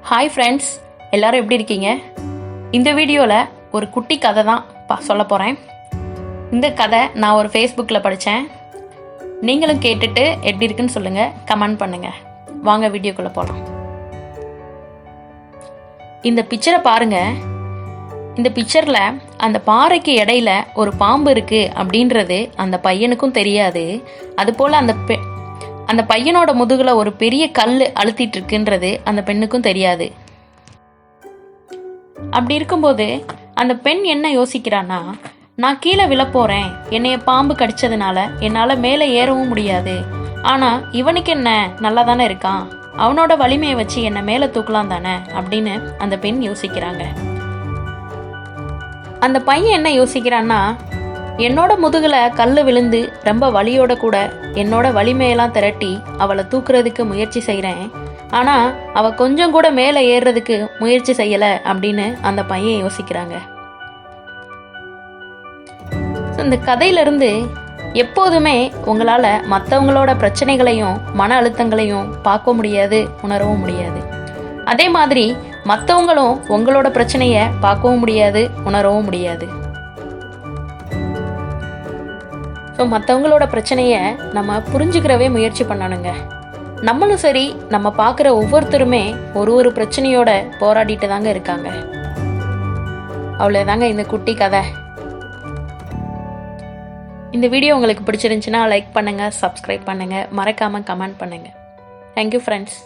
Hi friends, எல்லோரும் எப்படி இருக்கீங்க? இந்த வீடியோவில் ஒரு குட்டி கதை தான் சொல்ல போகிறேன். இந்த கதை நான் ஒரு ஃபேஸ்புக்கில் படித்தேன். நீங்களும் கேட்டுட்டு எப்படி இருக்குன்னு சொல்லுங்கள், கமெண்ட் பண்ணுங்கள். வாங்க வீடியோக்குள்ளே போகலாம். இந்த பிக்சரை பாருங்கள். இந்த பிக்சரில் அந்த பாறைக்கு இடையில ஒரு பாம்பு இருக்குது அப்படின்றது அந்த பையனுக்கும் தெரியாது. அதுபோல் அந்த பையனோட முதுகில் ஒரு பெரிய கல் அழுத்திட்டு இருக்குன்றது அந்த பெண்ணுக்கும் தெரியாது. அப்படி இருக்கும்போது அந்த பெண் என்ன யோசிக்கிறான்னா, நான் கீழே விழப்போறேன், என்னைய பாம்பு கடிச்சதுனால என்னால் மேலே ஏறவும் முடியாது, ஆனால் இவனுக்கு என்ன நல்லா தானே இருக்கான், அவனோட வலிமையை வச்சு என்னை மேலே தூக்கலாம் தானே அப்படின்னு அந்த பெண் யோசிக்கிறாங்க. அந்த பையன் என்ன யோசிக்கிறான்னா, என்னோட முதுகில் கல் விழுந்து ரொம்ப வலியோட கூட என்னோட வலிமையெல்லாம் திரட்டி அவளை தூக்குறதுக்கு முயற்சி செய்கிறேன், ஆனால் அவள் கொஞ்சம் கூட மேலே ஏறுறதுக்கு முயற்சி செய்யலை அப்படின்னு அந்த பையன் யோசிக்கிறாங்க. இந்த கதையிலிருந்து எப்போதுமே உங்களால் மற்றவங்களோட பிரச்சனைகளையும் மன அழுத்தங்களையும் பார்க்க முடியாது, உணரவும் முடியாது. அதே மாதிரி மற்றவங்களும் உங்களோட பிரச்சனையை பார்க்கவும் முடியாது, உணரவும் முடியாது. ஸோ மற்றவங்களோட பிரச்சனையை நம்ம புரிஞ்சுக்கிறவே முயற்சி பண்ணணுங்க. நம்மளும் சரி, நம்ம பார்க்குற ஒவ்வொருத்தருமே ஒரு பிரச்சனையோட போராடிட்டு தாங்க இருக்காங்க. அவ்வளோதாங்க இந்த குட்டி கதை. இந்த வீடியோ உங்களுக்கு பிடிச்சிருந்துச்சுன்னா லைக் பண்ணுங்கள், சப்ஸ்கிரைப் பண்ணுங்கள், மறக்காமல் கமெண்ட் பண்ணுங்கள். Thank you friends.